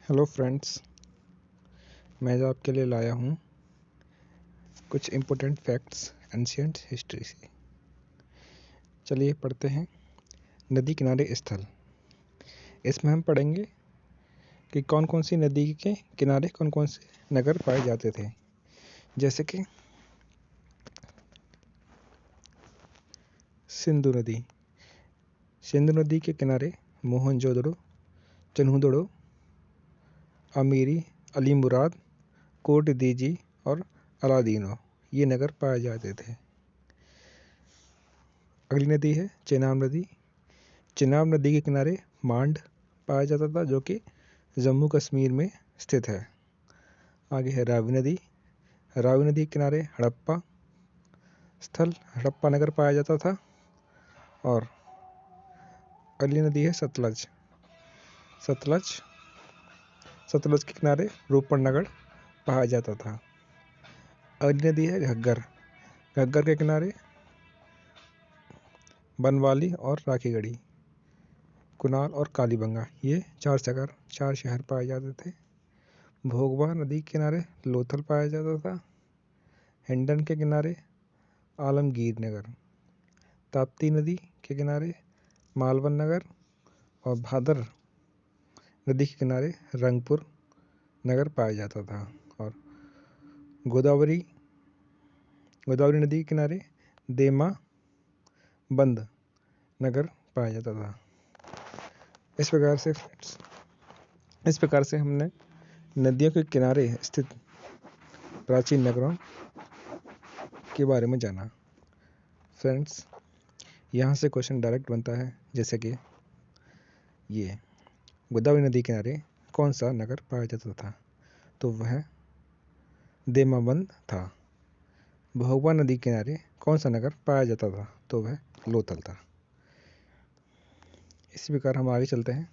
Hello friends, मैं आज आपके लिए लाया हूँ कुछ इम्पोर्टेंट फैक्ट्स एंशिएंट हिस्ट्री से। चलिए पढ़ते हैं। नदी किनारे स्थल। इसमें हम पढ़ेंगे कि कौन कौन सी नदी के किनारे कौन कौन से नगर पाए जाते थे। जैसे कि सिंधु नदी। सिंधु नदी के किनारे मोहनजोदड़ो, चन्हुदड़ो, अमीरी, अलीमुराद, कोट दीजी और अलादीनो ये नगर पाए जाते थे। अगली नदी है चेनाब नदी। चेनाब नदी के किनारे मांड पाया जाता था, जो कि जम्मू कश्मीर में स्थित है। आगे है रावी नदी। रावी नदी के किनारे हड़प्पा स्थल, हड़प्पा नगर पाया जाता था। और अगली नदी है सतलज। सतलज के किनारे रोपड़ नगर पाया जाता था। अगली नदी है घग्गर। घग्गर के किनारे बनवाली और राखीगढ़ी, कुनाल और कालीबंगा ये चार शहर पाए जाते थे। भोगवा नदी के किनारे लोथल पाया जाता था। हिंडन के किनारे आलमगीर नगर, ताप्ती नदी के किनारे मालवन नगर और भादर नदी के किनारे रंगपुर नगर पाया जाता था। और गोदावरी नदी के किनारे देमा बंद नगर पाया जाता था। इस प्रकार से हमने नदियों के किनारे स्थित प्राचीन नगरों के बारे में जाना। फ्रेंड्स, यहाँ से क्वेश्चन डायरेक्ट बनता है, जैसे कि ये गोदावरी नदी किनारे कौन सा नगर पाया जाता था, तो वह देमाबंद था। भोगवा नदी किनारे कौन सा नगर पाया जाता था, तो वह लोथल था। इसी प्रकार हम आगे चलते हैं।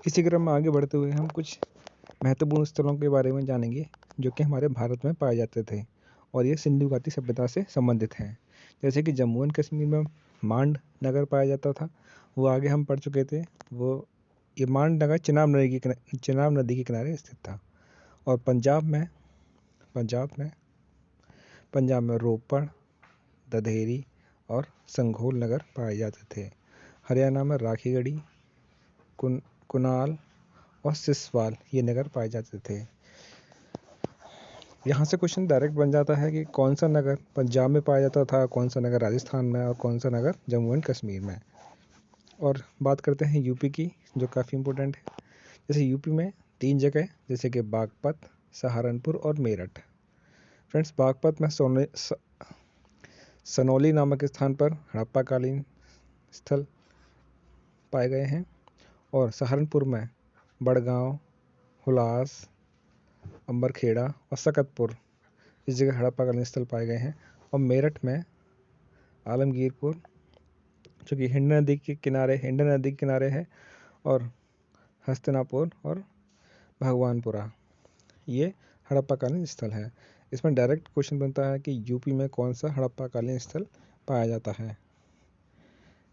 इसी क्रम में आगे बढ़ते हुए हम कुछ महत्वपूर्ण स्थलों के बारे में जानेंगे, जो कि हमारे भारत में पाए जाते थे और ये सिंधु घाटी सभ्यता से संबंधित हैं। जैसे कि जम्मू एंड कश्मीर में मांड नगर पाया जाता था, वो आगे हम पढ़ चुके थे। ये मांड नगर चिनाब नदी के किनारे स्थित था। और पंजाब में रोपड़, दधेरी और संघोल नगर पाए जाते थे। हरियाणा में राखीगढ़ी, कुनाल और सिसवाल ये नगर पाए जाते थे। यहाँ से क्वेश्चन डायरेक्ट बन जाता है कि कौन सा नगर पंजाब में पाया जाता था, कौन सा नगर राजस्थान में और कौन सा नगर जम्मू एंड कश्मीर में। और बात करते हैं यूपी की, जो काफ़ी इम्पोर्टेंट है। जैसे यूपी में 3 जगह, जैसे कि बागपत, सहारनपुर और मेरठ। फ्रेंड्स, बागपत में सनौली नामक स्थान पर हड़प्पाकालीन स्थल पाए गए हैं। और सहारनपुर में बड़गांव, हुलास, अंबरखेड़ा और सकतपुर इस जगह हड़प्पाकालीन स्थल पाए गए हैं। और मेरठ में आलमगीरपुर, जो कि हिंडन नदी के किनारे है, और हस्तिनापुर और भगवानपुरा ये हड़प्पाकालीन स्थल है। इसमें डायरेक्ट क्वेश्चन बनता है कि यूपी में कौन सा हड़प्पाकालीन स्थल पाया जाता है।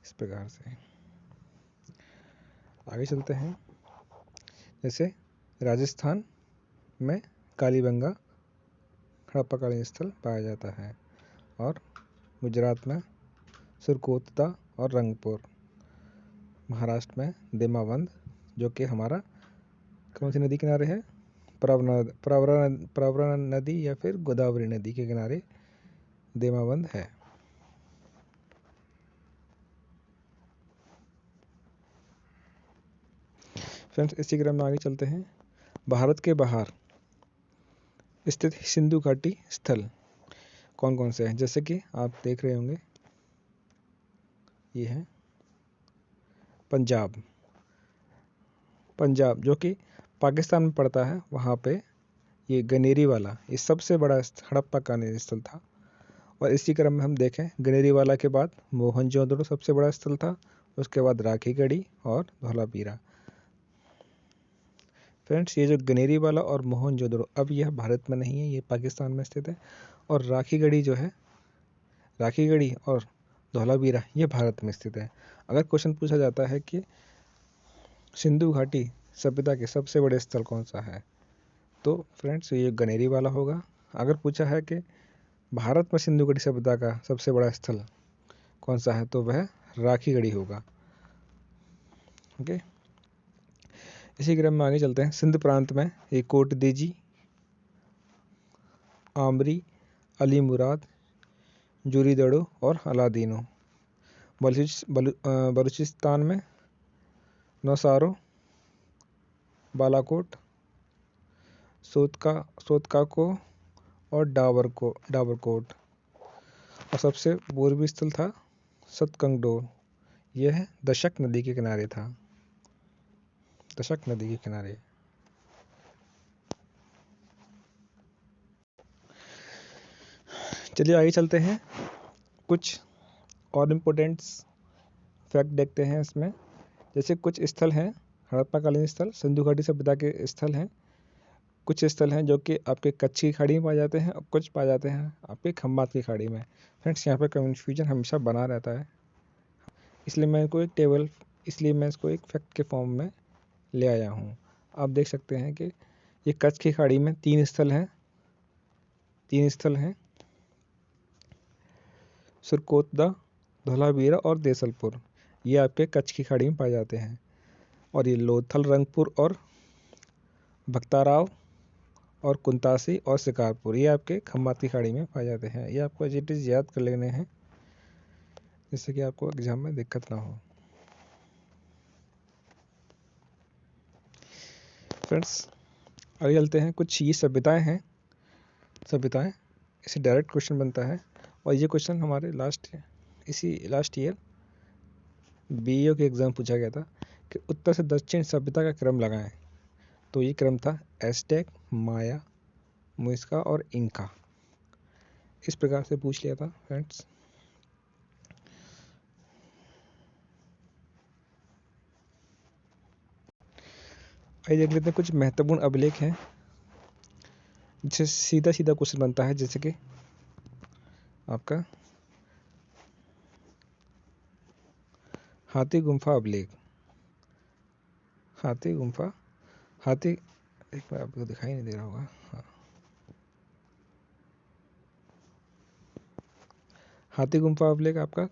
इस प्रकार से आगे चलते हैं। जैसे राजस्थान में कालीबंगा हड़प्पाकालीन स्थल पाया जाता है। और गुजरात में सुरकोतदा और रंगपुर। महाराष्ट्र में देमाबंद, जो कि हमारा कौन सी नदी किनारे है, प्रवरा नदी या फिर गोदावरी नदी के किनारे देमाबंद है। फ्रेंड्स, इसी क्रम में आगे चलते हैं। भारत के बाहर स्थित सिंधु घाटी स्थल कौन कौन से हैं, जैसे कि आप देख रहे होंगे, ये है पंजाब, जो कि पाकिस्तान में पड़ता है। वहाँ पे ये गनेरी वाला ये सबसे बड़ा हड़प्पाकालीन स्थल था। और इसी क्रम में हम देखें, गनेरी वाला के बाद मोहनजोदड़ो सबसे बड़ा स्थल था, उसके बाद राखीगढ़ी और धौलावीरा। फ्रेंड्स ये जो गनेरी वाला और मोहनजोदड़ो, अब यह भारत में नहीं है, ये पाकिस्तान में स्थित है। और राखीगढ़ी जो है, राखीगढ़ी और धौलावीरा ये भारत में स्थित है। अगर क्वेश्चन पूछा जाता है कि सिंधु घाटी सभ्यता के सबसे बड़े स्थल कौन सा है, तो फ्रेंड्स ये गनेरी वाला होगा। अगर पूछा है कि भारत में सिंधु घाटी सभ्यता का सबसे बड़ा स्थल कौन सा है, तो वह राखीगढ़ी होगा। ओके, इसी क्रम में आगे चलते हैं। सिंध प्रांत में ये कोटदेजी, आमरी, अली मुराद, जुरीदड़ो और अलादीनो। बलूचिस्तान में नौसारो, बालाकोट, सोतकाको और डाबरकोट। और सबसे पूर्वी स्थल था सतकंगडोर, यह दशक नदी के किनारे था, दशक नदी के किनारे। चलिए आगे चलते हैं, कुछ और इम्पोर्टेंट फैक्ट देखते हैं इसमें। जैसे कुछ स्थल हैं हड़प्पा कालीन स्थल, सिंधु घाटी सभ्यता के स्थल हैं। कुछ स्थल हैं जो कि आपके कच्छ की खाड़ी में पाए जाते हैं और कुछ पाए जाते हैं आपके खम्बात की खाड़ी में। फ्रेंड्स यहाँ पर कन्फ्यूजन हमेशा बना रहता है, इसलिए मैं इसको एक फैक्ट के फॉर्म में ले आया हूँ। आप देख सकते हैं कि ये कच्छ की खाड़ी में तीन स्थल हैं, सुरकोतदा, धौलावीरा और देसलपुर। ये आपके कच्छ की खाड़ी में पाए जाते हैं। और ये लोथल, रंगपुर और भक्ताराव और कुंतासी और शिकारपुर, ये आपके खम्बात की खाड़ी में पाए जाते हैं। ये आपको एज इट इज़ याद कर लेने हैं, जिससे कि आपको एग्जाम में दिक्कत ना हो। फ्रेंड्स आगे चलते हैं। कुछ ये सभ्यताएं, इसे डायरेक्ट क्वेश्चन बनता है। और ये क्वेश्चन हमारे लास्ट ईयर बीईओ के एग्ज़ाम पूछा गया था कि उत्तर से दक्षिण सभ्यता का क्रम लगाएं। तो ये क्रम था एज़टेक, माया, मुइस्का और इंका। इस प्रकार से पूछ लिया था फ्रेंड्स। आइए देख लेते हैं कुछ महत्वपूर्ण अभिलेख हैं जिससे सीधा क्वेश्चन बनता है, जैसे कि आपका हाथी गुम्फा अभिलेख। हाथी एक बार आपको दिखाई नहीं दे रहा होगा। हाँ, हाथी गुम्फा अभिलेख आपका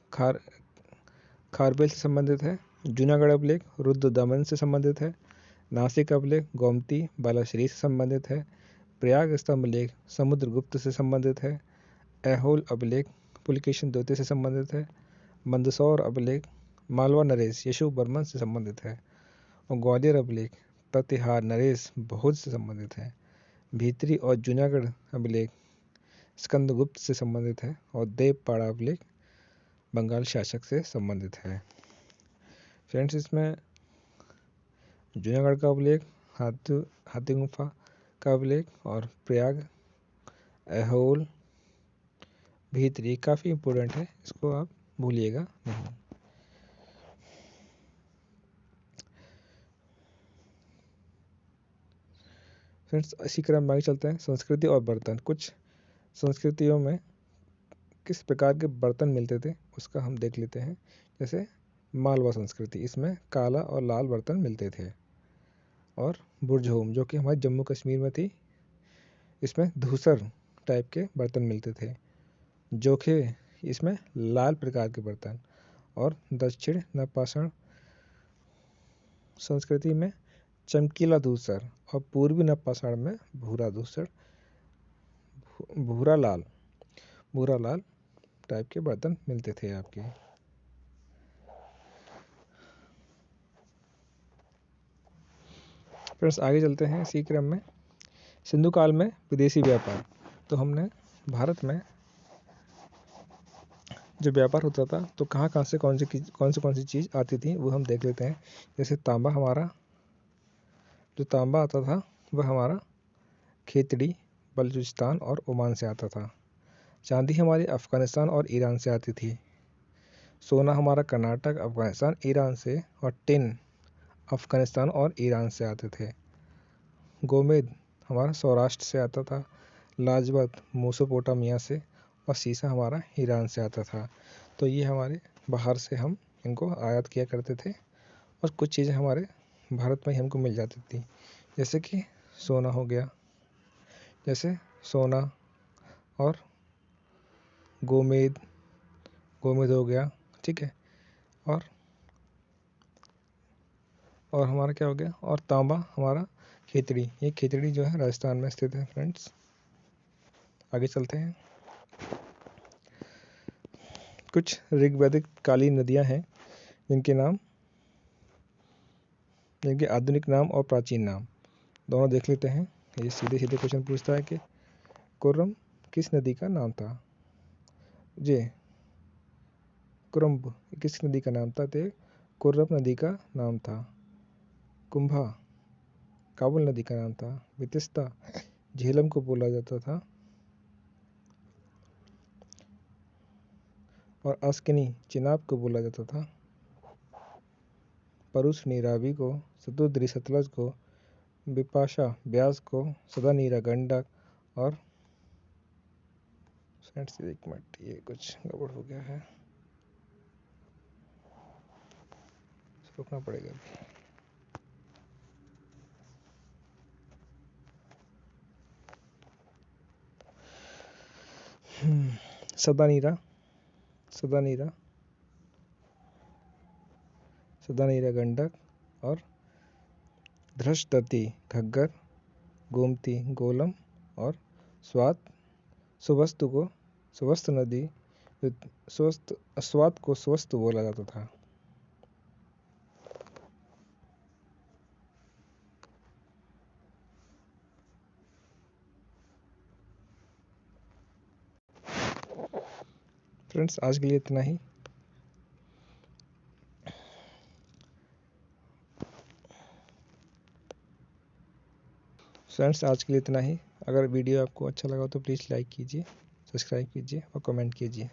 खारबेल से संबंधित है। जूनागढ़ अभिलेख रुद्र दमन से संबंधित है। नासिक अभिलेख गोमती बालाश्री से संबंधित है। प्रयाग स्तंभ लेख समुद्रगुप्त से संबंधित है। ऐहोल अभिलेख पुलकेशिन द्वितीय से संबंधित है। मंदसौर अभिलेख मालवा नरेश यशु बर्मन से संबंधित है। और ग्वालियर अभिलेख प्रतिहार नरेश बहुत से संबंधित है। भीतरी और जूनागढ़ अभिलेख स्कंदगुप्त से संबंधित है। और देवपाड़ा अभिलेख बंगाल शासक से संबंधित है। फ्रेंड्स इसमें जूनागढ़ का अभिलेख, हाथी गुम्फा का अभिलेख और प्रयाग, ऐहोल, भीतरी काफ़ी इम्पोर्टेंट है, इसको आप भूलिएगा नहीं। फ्रेंड्स इसी क्रम में आगे चलते हैं। संस्कृति और बर्तन। कुछ संस्कृतियों में किस प्रकार के बर्तन मिलते थे उसका हम देख लेते हैं। जैसे मालवा संस्कृति, इसमें काला और लाल बर्तन मिलते थे। और बुरझोम जो कि हमारे जम्मू कश्मीर में थी, इसमें धूसर टाइप के बर्तन मिलते थे। जोखे, इसमें लाल प्रकार के बर्तन। और दक्षिण नपाषाण संस्कृति में चमकीला धूसर और पूर्वी नपाषाण में भूरा धूसर, भूरा लाल टाइप के बर्तन मिलते थे आपके। फ्रेंड्स आगे चलते हैं इसी क्रम में। सिंधु काल में विदेशी व्यापार। तो हमने भारत में जो व्यापार होता था तो कहाँ से कौन सी चीज़ आती थी वो हम देख लेते हैं। जैसे तांबा, हमारा जो तांबा आता था वह हमारा खेतड़ी, बलूचिस्तान और ओमान से आता था। चांदी हमारी अफ़गानिस्तान और ईरान से आती थी। सोना हमारा कर्नाटक, अफ़गानिस्तान, ईरान से। और टिन अफ़गानिस्तान और ईरान से आते थे। गोमेद हमारा सौराष्ट्र से आता था, लाजवत मेसोपोटामिया से और सीसा हमारा ईरान से आता था। तो ये हमारे बाहर से हम इनको आयात किया करते थे और कुछ चीज़ें हमारे भारत में ही हमको मिल जाती थी, जैसे कि सोना हो गया, जैसे सोना और गोमेद हो गया, ठीक है। और हमारा क्या हो गया, और तांबा हमारा खेतड़ी, ये खेतड़ी जो है राजस्थान में स्थित है। फ्रेंड्स आगे चलते हैं। कुछ ऋग्वैदिक काली नदियां हैं जिनके आधुनिक नाम और प्राचीन नाम दोनों देख लेते हैं। ये सीधे सीधे क्वेश्चन पूछता है कि कुर्रम किस नदी का नाम था। कुरुम्ब किस नदी का नाम था? तो कुर्रम नदी का नाम था। कुंभा काबुल नदी का नाम था। वितिस्ता झेलम को बोला जाता था। और अस्किनी चिनाब को बोला जाता था। परुष्णी रावी को, सतुद्री सतलज को, बिपाशा ब्यास को, सदा नीरा गंडक और एक मिनट, ये कुछ गड़बड़ हो गया है, रुकना पड़ेगा अभी। सदा नीरा गंडक और धृष्टति घग्गर, गोमती गोलम और सुवस्त नदी स्वात को स्वस्थ बोला जाता था। फ्रेंड्स आज के लिए इतना ही। अगर वीडियो आपको अच्छा लगा तो प्लीज़ लाइक कीजिए, सब्सक्राइब कीजिए और कमेंट कीजिए।